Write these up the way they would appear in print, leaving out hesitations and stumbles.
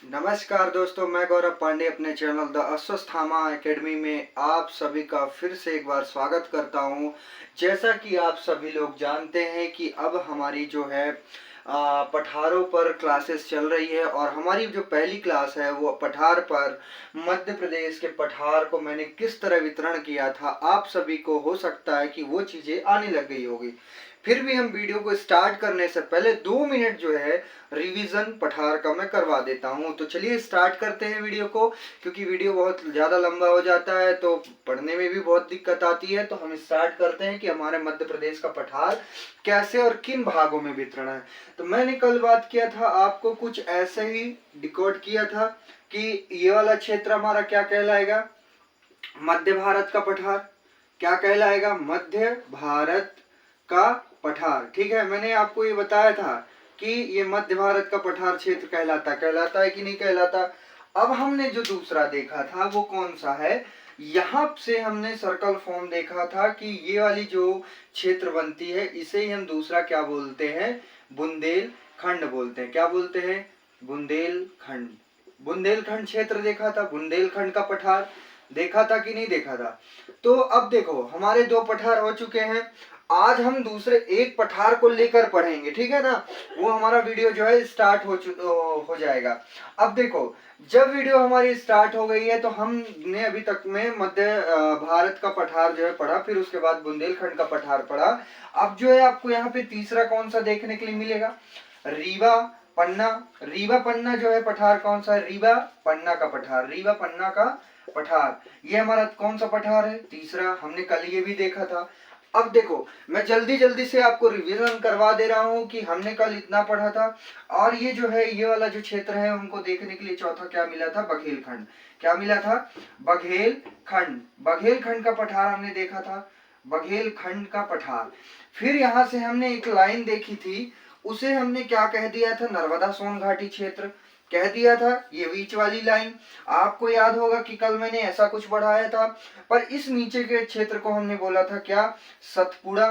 नमस्कार दोस्तों, मैं गौरव पांडे अपने चैनल द अस्वस्थामा एकेडमी में आप सभी का फिर से एक बार स्वागत करता हूं। जैसा कि आप सभी लोग जानते हैं कि अब हमारी जो है पठारों पर क्लासेस चल रही है और हमारी जो पहली क्लास है वो पठार पर मध्य प्रदेश के पठार को मैंने किस तरह वितरण किया था, आप सभी को हो सकता है कि वो चीज़ें आने लग गई होगी। फिर भी हम वीडियो को स्टार्ट करने से पहले 2 मिनट जो है रिवीजन पठार का मैं करवा देता हूं। तो चलिए स्टार्ट करते हैं वीडियो को, क्योंकि वीडियो बहुत ज़्यादा लंबा हो जाता है तो पढ़ने में भी बहुत दिक्कत आती है। तो हम स्टार्ट करते हैं कि हमारे मध्य प्रदेश का पठार कैसे और किन भागों में वितरण है। तो मैंने कल बात किया था, आपको कुछ ऐसे ही डिकोड किया था कि ये वाला क्षेत्र हमारा क्या कहलाएगा, मध्य भारत का पठार। क्या कहलाएगा? मध्य भारत का पठार। ठीक है, मैंने आपको ये बताया था कि ये मध्य भारत का पठार क्षेत्र कहलाता है कि नहीं कहलाता। अब हमने जो दूसरा देखा था वो कौन सा है, यहाँ से हमने सर्कल फॉर्म देखा था कि ये वाली जो क्षेत्र बनती है इसे ही हम दूसरा क्या बोलते हैं, बुंदेलखंड बोलते हैं। क्या बोलते हैं? बुंदेलखंड। बुंदेलखंड क्षेत्र देखा था, बुंदेलखंड का पठार देखा था कि नहीं देखा था। तो अब देखो, हमारे 2 पठार हो चुके हैं। आज हम दूसरे एक पठार को लेकर पढ़ेंगे, ठीक है ना। वो हमारा वीडियो जो है स्टार्ट हो जाएगा। अब देखो, जब वीडियो हमारी स्टार्ट हो गई है तो हमने अभी तक में मध्य भारत का पठार जो है पढ़ा, फिर उसके बाद बुंदेलखंड का पठार पढ़ा। अब जो है आपको यहाँ पे तीसरा कौन सा देखने के लिए मिलेगा, रीवा पन्ना। रीवा पन्ना जो है पठार कौन सा है, रीवा पन्ना का पठार। रीवा पन्ना का पठार ये हमारा कौन सा पठार है, तीसरा। हमने कल ये भी देखा था। अब देखो, मैं जल्दी जल्दी से आपको रिवीजन करवा दे रहा हूँ कि हमने कल इतना पढ़ा था। और ये जो है ये वाला जो क्षेत्र है उनको देखने के लिए चौथा क्या मिला था, बघेलखंड। क्या मिला था? बघेलखंड। बघेलखंड का पठार हमने देखा था, बघेलखंड का पठार। फिर यहाँ से हमने एक लाइन देखी थी, उसे हमने क्या कह दिया था, नर्मदा सोन घाटी क्षेत्र कह दिया था। ये बीच वाली लाइन आपको याद होगा कि कल मैंने ऐसा कुछ पढ़ाया था। पर इस नीचे के क्षेत्र को हमने बोला था क्या, सतपुड़ा।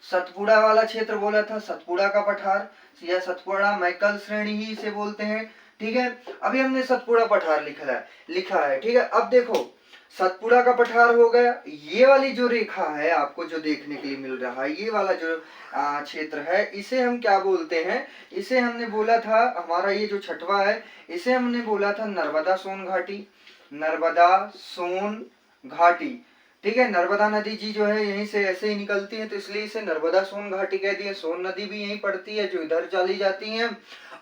सतपुड़ा वाला क्षेत्र बोला था, सतपुड़ा का पठार या सतपुड़ा मैकल श्रेणी ही इसे बोलते हैं। ठीक है, अभी हमने सतपुड़ा पठार लिखा है। ठीक है, अब देखो, सतपुड़ा का पठार हो गया। ये वाली जो रेखा है आपको जो देखने के लिए मिल रहा है, ये वाला जो क्षेत्र है, इसे हम क्या बोलते हैं, इसे हमने बोला था, हमारा ये जो छठवा है इसे हमने बोला था नर्मदा सोन घाटी। नर्मदा सोन घाटी। ठीक है, नर्मदा नदी जी जो है यहीं से ऐसे ही निकलती है, तो इसलिए इसे नर्मदा सोन घाटी कह दिया। सोन नदी भी यहीं पड़ती है जो इधर चली जाती है।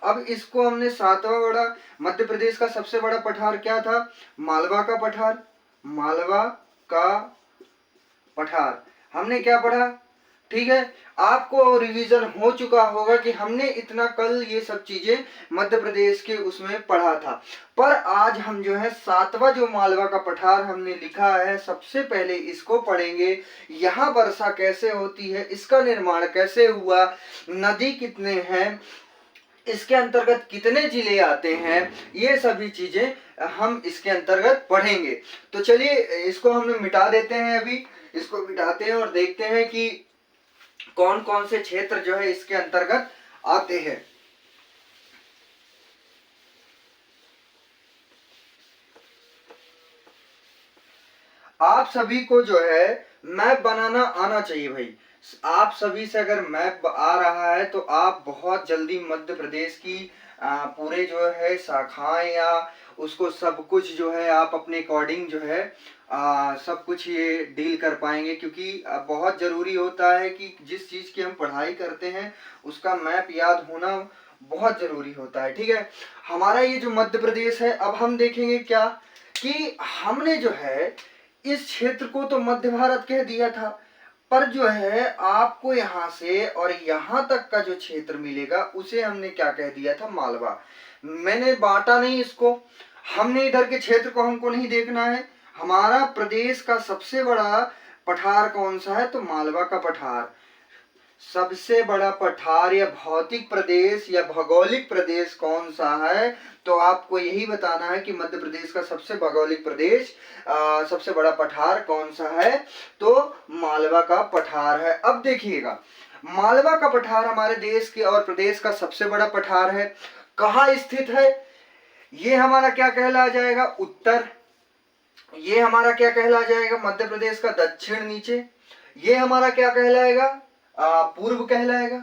अब इसको हमने सातवां बड़ा, मध्य प्रदेश का सबसे बड़ा पठार क्या था, मालवा का पठार। मालवा का पठार हमने क्या पढ़ा। ठीक है, आपको रिवीजन हो चुका होगा कि हमने इतना कल ये सब चीजें मध्य प्रदेश के उसमें पढ़ा था। पर आज हम जो है सातवां जो मालवा का पठार हमने लिखा है, सबसे पहले इसको पढ़ेंगे। यहाँ वर्षा कैसे होती है, इसका निर्माण कैसे हुआ, नदी कितने हैं, इसके अंतर्गत कितने जिले आते हैं, ये सभी चीजें हम इसके अंतर्गत पढ़ेंगे। तो चलिए इसको हम मिटा देते हैं, अभी इसको मिटाते हैं और देखते हैं कि कौन कौन से क्षेत्र जो है इसके अंतर्गत आते हैं। आप सभी को जो है मैप बनाना आना चाहिए भाई। आप सभी से अगर मैप आ रहा है तो आप बहुत जल्दी मध्य प्रदेश की पूरे जो है शाखाएं या उसको सब कुछ जो है आप अपने अकॉर्डिंग जो है सब कुछ ये डील कर पाएंगे। क्योंकि बहुत ज़रूरी होता है कि जिस चीज़ की हम पढ़ाई करते हैं उसका मैप याद होना बहुत ज़रूरी होता है। ठीक है, हमारा ये जो मध्य प्रदेश है, अब हम देखेंगे क्या कि हमने जो है इस क्षेत्र को तो मध्य भारत कह दिया था, पर जो है आपको यहाँ से और यहाँ तक का जो क्षेत्र मिलेगा उसे हमने क्या कह दिया था, मालवा। मैंने बांटा नहीं इसको, हमने इधर के क्षेत्र को हमको नहीं देखना है। हमारा प्रदेश का सबसे बड़ा पठार कौन सा है, तो मालवा का पठार। सबसे बड़ा पठार या भौतिक प्रदेश या भौगोलिक प्रदेश कौन सा है, तो आपको यही बताना है कि मध्य प्रदेश का सबसे भौगोलिक प्रदेश सबसे बड़ा पठार कौन सा है, तो मालवा का पठार है। अब देखिएगा, मालवा का पठार हमारे देश के और प्रदेश का सबसे बड़ा पठार है। कहाँ स्थित है, ये हमारा क्या कहला जाएगा, उत्तर। ये हमारा क्या कहला जाएगा, मध्य प्रदेश का दक्षिण नीचे। ये हमारा क्या कहलाएगा, पूर्व कहलाएगा।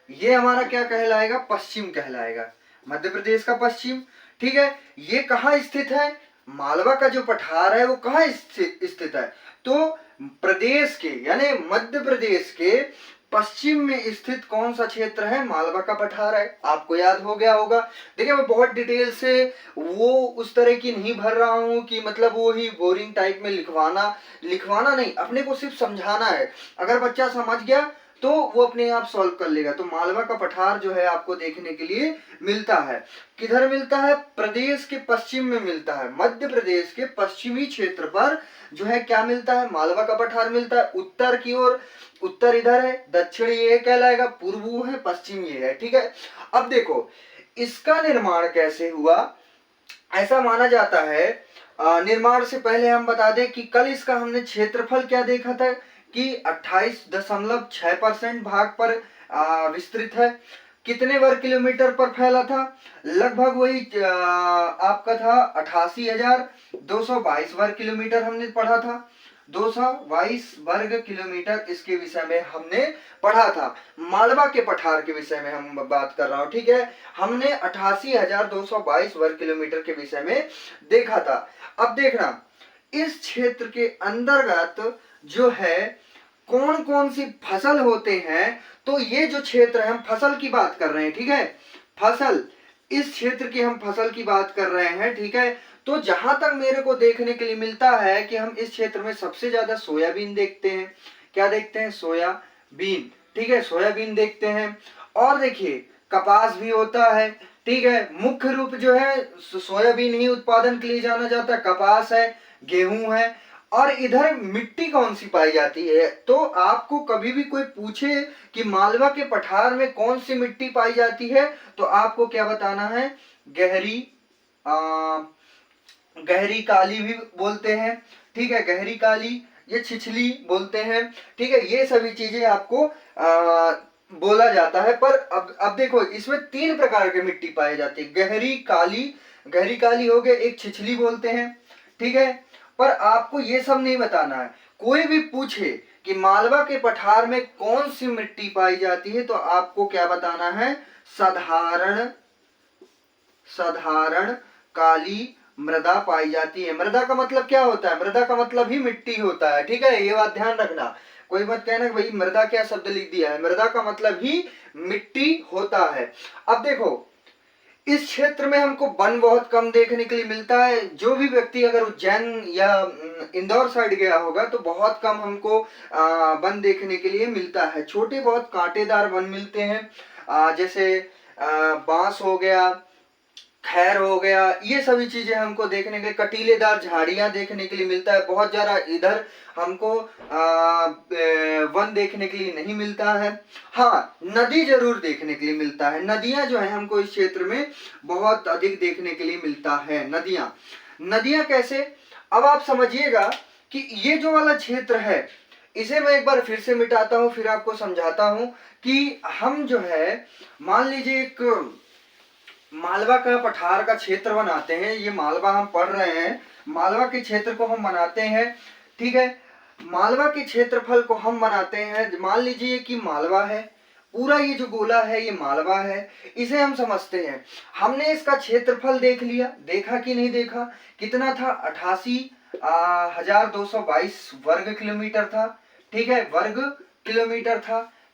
ये हमारा क्या कहलाएगा, पश्चिम कहलाएगा, मध्य प्रदेश का पश्चिम। ठीक है, ये कहाँ स्थित है, मालवा का जो पठार है वो कहाँ स्थित है, तो प्रदेश के यानी मध्य प्रदेश के पश्चिम में स्थित कौन सा क्षेत्र है, मालवा का पठार है। आपको याद हो गया होगा। देखिए मैं बहुत डिटेल से वो उस तरह की नहीं भर रहा हूँ कि मतलब वो ही बोरिंग टाइप में लिखवाना नहीं, अपने को सिर्फ समझाना है। अगर बच्चा समझ गया तो वो अपने आप सॉल्व कर लेगा। तो मालवा का पठार जो है आपको देखने के लिए मिलता है, किधर मिलता है, प्रदेश के पश्चिम में मिलता है। मध्य प्रदेश के पश्चिमी क्षेत्र पर जो है क्या मिलता है, मालवा का पठार मिलता है। उत्तर की ओर, उत्तर इधर है, दक्षिण ये कहलाएगा, पूर्व वो है, पश्चिम ये है। ठीक है, अब देखो इसका निर्माण कैसे हुआ। ऐसा माना जाता है, निर्माण से पहले हम बता दें कि कल इसका हमने क्षेत्रफल क्या देखा था कि 28.6% भाग पर विस्तृत है। कितने वर्ग किलोमीटर पर फैला था, लगभग वही आपका था 88,222 वर्ग किलोमीटर हमने पढ़ा था। 222 वर्ग किलोमीटर इसके विषय में हमने पढ़ा था। मालवा के पठार के विषय में हम बात कर रहा हूं। ठीक है, हमने 88,222 वर्ग किलोमीटर के विषय में देखा था। अब देखना इस क्षेत्र के अंतर्गत जो है कौन कौन सी फसल होते हैं। तो ये जो क्षेत्र है हम फसल की बात कर रहे हैं। ठीक है, फसल, इस क्षेत्र की हम फसल की बात कर रहे हैं। ठीक है, तो जहां तक मेरे को देखने के लिए मिलता है कि हम इस क्षेत्र में सबसे ज्यादा सोयाबीन देखते हैं। क्या देखते हैं, सोयाबीन। ठीक है, सोयाबीन देखते हैं। और देखिए कपास भी होता है। ठीक है, मुख्य रूप जो है सोयाबीन ही उत्पादन के लिए जाना जाता है, कपास है, गेहूं है। और इधर मिट्टी कौन सी पाई जाती है, तो आपको कभी भी कोई पूछे कि मालवा के पठार में कौन सी मिट्टी पाई जाती है, तो आपको क्या बताना है, गहरी गहरी काली भी बोलते हैं। ठीक है, गहरी काली, ये छिछली बोलते हैं। ठीक है, ये सभी चीजें आपको बोला जाता है। पर अब देखो इसमें 3 प्रकार की मिट्टी पाई जाती है, गहरी काली हो गए, एक छिछली बोलते हैं। ठीक है, पर आपको ये सब नहीं बताना है। कोई भी पूछे कि मालवा के पठार में कौन सी मिट्टी पाई जाती है, तो आपको क्या बताना है, साधारण काली मृदा पाई जाती है। मृदा का मतलब क्या होता है, मृदा का मतलब ही मिट्टी होता है। ठीक है, ये बात ध्यान रखना। कोई मत कहना कि भाई मृदा क्या शब्द लिख दिया है, मृदा का मतलब ही मिट्टी होता है। अब देखो इस क्षेत्र में हमको वन बहुत कम देखने के लिए मिलता है। जो भी व्यक्ति अगर उज्जैन या इंदौर साइड गया होगा तो बहुत कम हमको वन देखने के लिए मिलता है। छोटे बहुत कांटेदार वन मिलते हैं, जैसे बांस हो गया, खैर हो गया, ये सभी चीजें हमको देखने के, कटीलेदार झाड़ियां देखने के लिए मिलता है। बहुत ज्यादा इधर हमको वन देखने के लिए नहीं मिलता है। हाँ, नदी जरूर देखने के लिए मिलता है। नदियां जो है हमको इस क्षेत्र में बहुत अधिक देखने के लिए मिलता है। नदियां कैसे, अब आप समझिएगा कि ये जो वाला क्षेत्र है इसे मैं एक बार फिर से मिटाता हूं, फिर आपको समझाता हूं कि हम जो है मान लीजिए एक मालवा का पठार का क्षेत्र बनाते हैं। ये मालवा हम पढ़ रहे हैं, मालवा के क्षेत्र को हम बनाते हैं। ठीक है, मालवा के क्षेत्रफल को हम बनाते हैं। मान लीजिए कि मालवा है, पूरा ये जो गोला है ये मालवा है, इसे हम समझते हैं। हमने इसका क्षेत्रफल देख लिया, देखा कि नहीं देखा, कितना था, 88,222 वर्ग किलोमीटर था। ठीक है, वर्ग किलोमीटर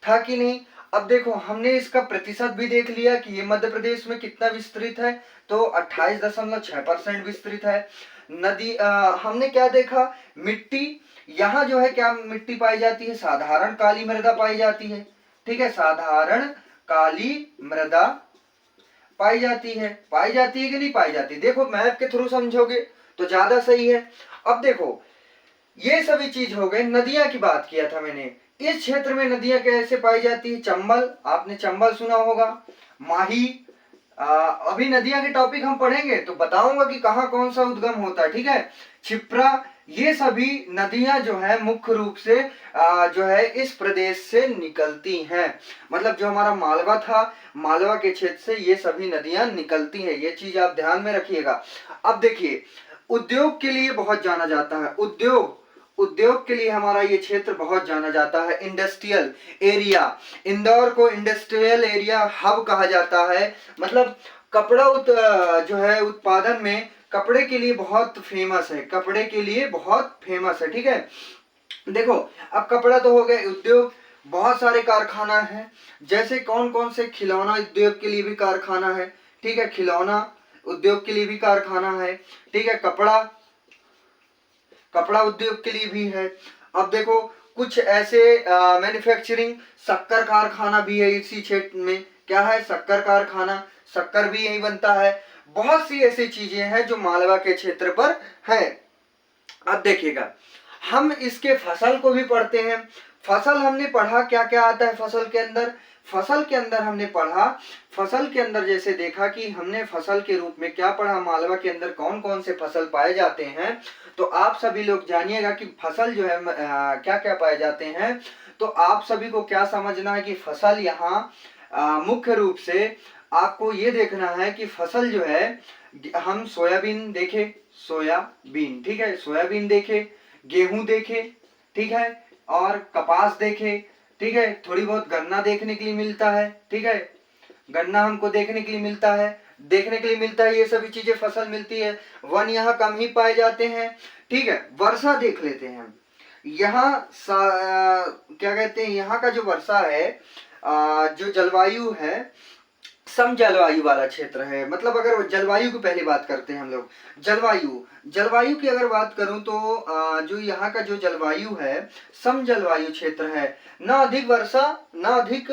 था कि नहीं। अब देखो हमने इसका प्रतिशत भी देख लिया कि ये मध्य प्रदेश में कितना विस्तृत है, तो 28.6% विस्तृत है। नदी हमने क्या देखा, मिट्टी, यहाँ जो है क्या मिट्टी पाई जाती है, साधारण काली मृदा पाई जाती है। ठीक है, साधारण काली मृदा पाई जाती है कि नहीं पाई जाती। देखो मैप के थ्रू समझोगे तो ज्यादा सही है। अब देखो ये सभी चीज हो गए। नदियां की बात किया था मैंने, इस क्षेत्र में नदियां कैसे पाई जाती है, चंबल, आपने चंबल सुना होगा, माही। अभी नदियां के टॉपिक हम पढ़ेंगे तो बताऊंगा कि कहाँ कौन सा उद्गम होता है। ठीक है, क्षिप्रा, ये सभी नदियां जो है मुख्य रूप से जो है इस प्रदेश से निकलती हैं। मतलब जो हमारा मालवा था, मालवा के क्षेत्र से ये सभी नदियां निकलती हैं, ये चीज आप ध्यान में रखिएगा। अब देखिए, उद्योग के लिए बहुत जाना जाता है, उद्योग के लिए हमारा ये क्षेत्र बहुत जाना जाता है। इंडस्ट्रियल एरिया, इंदौर को इंडस्ट्रियल एरिया हब कहा जाता है। मतलब कपड़ा जो है उत्पादन में कपड़े के लिए बहुत फेमस है, कपड़े के लिए बहुत फेमस है। ठीक है, देखो अब कपड़ा तो हो गया, उद्योग बहुत सारे कारखाना है। जैसे कौन कौन से, खिलौना उद्योग के लिए भी कारखाना है। ठीक है, खिलौना उद्योग के लिए भी कारखाना है। ठीक है, कपड़ा कपड़ा उद्योग के लिए भी है। अब देखो कुछ ऐसे मैन्युफैक्चरिंग, शक्कर कारखाना भी है इसी क्षेत्र में। क्या है? शक्कर कारखाना, शक्कर भी यही बनता है। बहुत सी ऐसी चीजें हैं जो मालवा के क्षेत्र पर है। अब देखिएगा, हम इसके फसल को भी पढ़ते हैं। फसल हमने पढ़ा, क्या क्या आता है फसल के अंदर। फसल के अंदर हमने पढ़ा, फसल के अंदर जैसे देखा कि हमने फसल के रूप में क्या पढ़ा, मालवा के अंदर कौन कौन से फसल पाए जाते हैं। तो आप सभी लोग जानिएगा कि फसल जो है क्या क्या पाए जाते हैं। तो आप सभी को क्या समझना है कि फसल यहाँ मुख्य रूप से आपको ये देखना है कि फसल जो है, हम सोयाबीन देखे, सोयाबीन, ठीक है, सोयाबीन देखे, गेहूं देखे, ठीक है, और कपास देखे, ठीक है, थोड़ी बहुत गन्ना देखने के लिए मिलता है। ठीक है, गन्ना हमको देखने के लिए मिलता है, ये सभी चीजें फसल मिलती है। वन यहाँ कम ही पाए जाते हैं। ठीक है, वर्षा देख लेते हैं। यहाँ क्या कहते हैं, यहाँ का जो वर्षा है, जो जलवायु है, सम जलवायु वाला क्षेत्र है। मतलब अगर जलवायु की पहले बात करते हैं हम लोग, जलवायु की अगर बात करूं तो जो यहाँ का जो जलवायु है, सम जलवायु क्षेत्र है। ना अधिक वर्षा, ना अधिक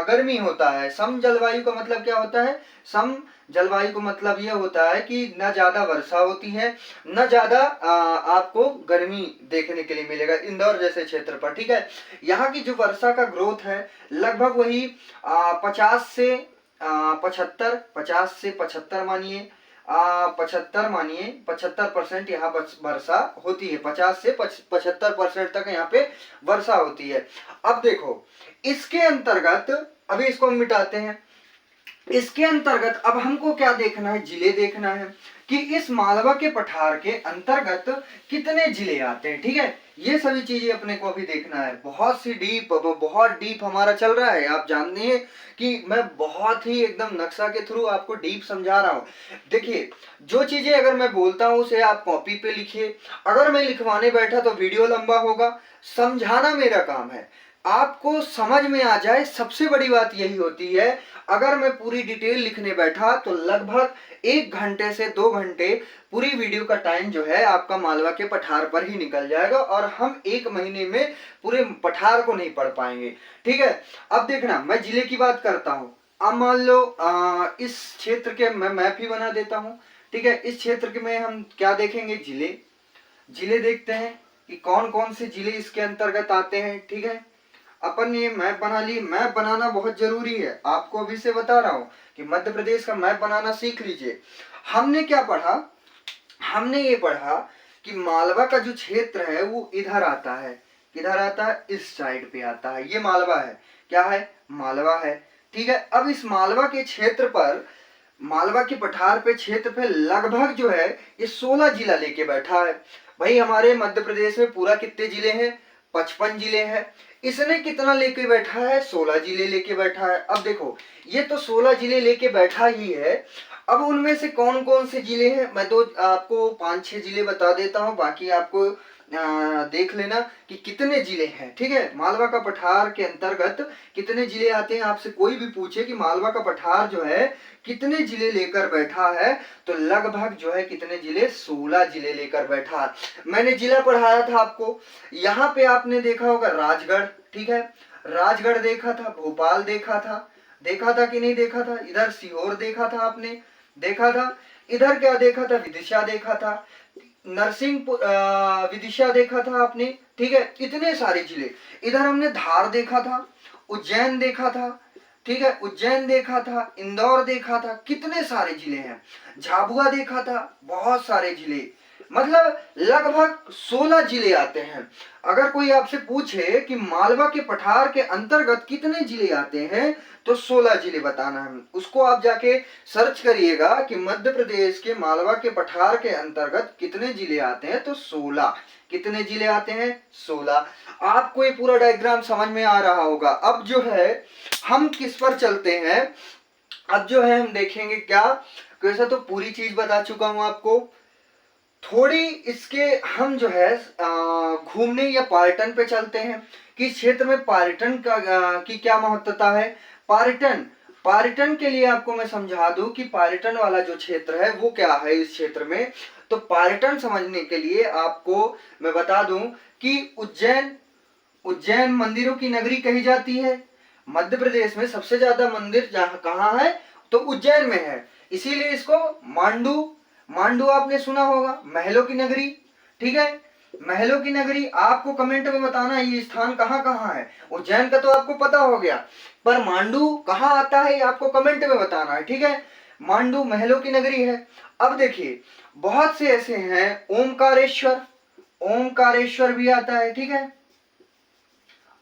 गर्मी होता है। सम जलवायु का मतलब क्या होता है? सम जलवायु का मतलब यह होता है कि न ज्यादा वर्षा होती है, न ज्यादा आपको गर्मी देखने के लिए मिलेगा इंदौर जैसे क्षेत्र पर। ठीक है, यहाँ की जो वर्षा का ग्रोथ है लगभग वही 50 से 75, 50 से 75 मानिए, 75% यहाँ वर्षा होती है। 50 से 75% तक यहाँ पे वर्षा होती है। अब देखो इसके अंतर्गत, अभी इसको हम मिटाते हैं। इसके अंतर्गत अब हमको क्या देखना है? जिले देखना है कि इस मालवा के पठार के अंतर्गत कितने जिले आते हैं। ठीक है, ये सभी चीजें अपने को अभी देखना है। बहुत डीप हमारा चल रहा है। आप जानते हैं कि मैं बहुत ही एकदम नक्शा के थ्रू आपको डीप समझा रहा हूँ। देखिए, जो चीजें अगर मैं बोलता हूँ उसे आप कॉपी पे लिखिए। अगर मैं लिखवाने बैठा तो वीडियो लंबा होगा। समझाना मेरा काम है, आपको समझ में आ जाए, सबसे बड़ी बात यही होती है। अगर मैं पूरी डिटेल लिखने बैठा तो लगभग 1 घंटे से 2 घंटे पूरी वीडियो का टाइम जो है आपका मालवा के पठार पर ही निकल जाएगा, और हम 1 महीने में पूरे पठार को नहीं पढ़ पाएंगे। ठीक है, अब देखना, मैं जिले की बात करता हूँ। अब मान लो इस क्षेत्र के मैं मैप ही बना देता हूँ। ठीक है, इस क्षेत्र के में हम क्या देखेंगे? जिले देखते हैं कि कौन कौन से जिले इसके अंतर्गत आते हैं। ठीक है, अपन ये मैप बना लिए। मैप बनाना बहुत जरूरी है, आपको अभी से बता रहा हूं कि मध्य प्रदेश का मैप बनाना सीख लीजिए। हमने क्या पढ़ा? हमने ये पढ़ा कि मालवा का जो क्षेत्र है वो इधर आता है। किधर आता है? इस साइड पे आता है। ये मालवा है। क्या है? मालवा है। ठीक है, अब इस मालवा के क्षेत्र पर, मालवा के पठार पे क्षेत्र पे लगभग जो है ये 16 जिला लेके बैठा है। भाई हमारे मध्य प्रदेश में पूरा कितने जिले हैं? 55 जिले हैं। इसने कितना लेके बैठा है? 16 जिले लेके बैठा है। अब देखो, ये तो 16 जिले लेके बैठा ही है। अब उनमें से कौन कौन से जिले हैं, मैं तो आपको 5-6 जिले बता देता हूँ, बाकी आपको देख लेना कि कितने जिले हैं। ठीक है, मालवा का पठार के अंतर्गत कितने जिले आते हैं। आपसे कोई भी पूछे कि मालवा का पठार जो है कितने जिले लेकर बैठा है, तो लगभग जो है कितने जिले? 16 जिले लेकर बैठा। मैंने जिला पढ़ाया था आपको। यहाँ पे आपने देखा होगा राजगढ़। ठीक है, राजगढ़ देखा था, भोपाल देखा था कि नहीं देखा था? इधर सीहोर देखा था आपने, देखा था। इधर क्या देखा था? विदिशा देखा था, नरसिंहपुर विदिशा देखा था आपने। ठीक है, इतने सारे जिले। इधर हमने धार देखा था, उज्जैन देखा था। ठीक है, उज्जैन देखा था, इंदौर देखा था, कितने सारे जिले हैं। झाबुआ देखा था, बहुत सारे जिले। मतलब लगभग 16 जिले आते हैं। अगर कोई आपसे पूछे कि मालवा के पठार के अंतर्गत कितने जिले आते हैं, तो 16 जिले बताना है। उसको आप जाके सर्च करिएगा कि मध्य प्रदेश के मालवा के पठार के अंतर्गत कितने जिले आते हैं, तो 16। कितने जिले आते हैं? 16। आपको ये पूरा डायग्राम समझ में आ रहा होगा। अब जो है हम किस पर चलते हैं, अब जो है हम देखेंगे क्या, वैसा तो पूरी चीज बता चुका हूं आपको। थोड़ी इसके हम जो है घूमने या पर्यटन पे चलते हैं कि क्षेत्र में पर्यटन का की क्या महत्वता है। पर्यटन पर्यटन के लिए आपको मैं समझा दूं कि पर्यटन वाला जो क्षेत्र है वो क्या है इस क्षेत्र में। तो पर्यटन समझने के लिए आपको मैं बता दूं कि उज्जैन उज्जैन मंदिरों की नगरी कही जाती है। मध्य प्रदेश में सबसे ज्यादा मंदिर जहां कहाँ है, तो उज्जैन में है। इसीलिए इसको मांडू मांडू आपने सुना होगा, महलों की नगरी। ठीक है, महलों की नगरी। आपको कमेंट में बताना है ये स्थान कहाँ कहाँ है। उज्जैन का तो आपको पता हो गया, पर मांडू कहाँ आता है ये आपको कमेंट में बताना है। ठीक है, मांडू महलों की नगरी है। अब देखिए बहुत से ऐसे हैं, ओमकारेश्वर, ओमकारेश्वर भी आता है। ठीक है,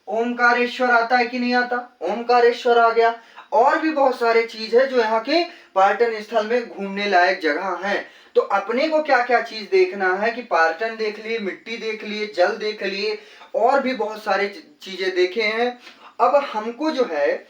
ओमकारेश्वर आता है कि नहीं आता, ओमकारेश्वर आ गया। और भी बहुत सारे चीज है जो यहाँ के पर्यटन स्थल में घूमने लायक जगह हैं। तो अपने को क्या क्या चीज देखना है कि पर्यटन देख लिए, मिट्टी देख लिए, जल देख लिए, और भी बहुत सारे चीजें देखे हैं। अब हमको जो है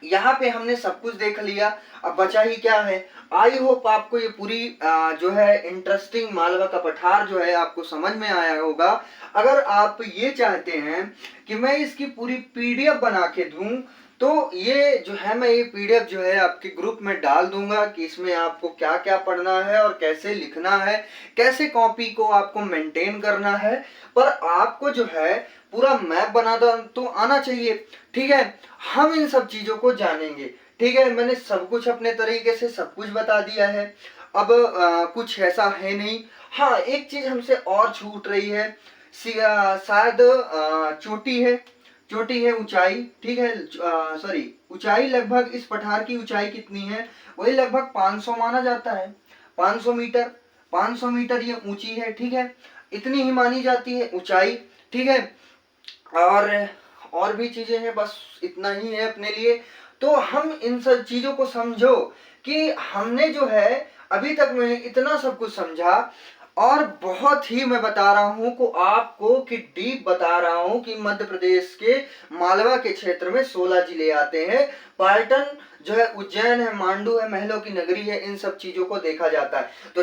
यहाँ पे हमने सब कुछ देख लिया, अब बचा ही क्या है। आई होप आपको ये पूरी जो है इंटरेस्टिंग मालवा का पठार जो है आपको समझ में आया होगा। अगर आप ये चाहते हैं कि मैं इसकी पूरी पीडीएफ बना के दूं, तो ये जो है मैं ये पीडीएफ जो है आपके ग्रुप में डाल दूंगा कि इसमें आपको क्या क्या पढ़ना है और कैसे लिखना है, कैसे कॉपी को आपको मेंटेन करना है। पर आपको जो है पूरा मैप बनाना तो आना चाहिए। ठीक है, हम इन सब चीजों को जानेंगे। ठीक है, मैंने सब कुछ अपने तरीके से सब कुछ बता दिया है। अब कुछ ऐसा है नहीं। हाँ, एक चीज हमसे और छूट रही है, शायद चोटी है, चोटी है ऊंचाई। ठीक है, सॉरी, ऊंचाई लगभग इस पठार की ऊंचाई कितनी है, वही लगभग 500 माना जाता है। 500 मीटर, 500 मीटर ये ऊंची है। ठीक है, इतनी ही मानी जाती है ऊंचाई। ठीक है, और भी चीजें हैं, बस इतना ही है अपने लिए। तो हम इन सब चीजों को समझो कि हमने जो है अभी तक मैं इतना सब कुछ समझा, और बहुत ही मैं बता रहा हूं को आपको कि डीप बता रहा हूं कि मध्य प्रदेश के मालवा के क्षेत्र में 16 जिले आते हैं। पर्यटन जो है उज्जैन है, मांडू है, महलों की नगरी है, इन सब चीजों को देखा जाता है। तो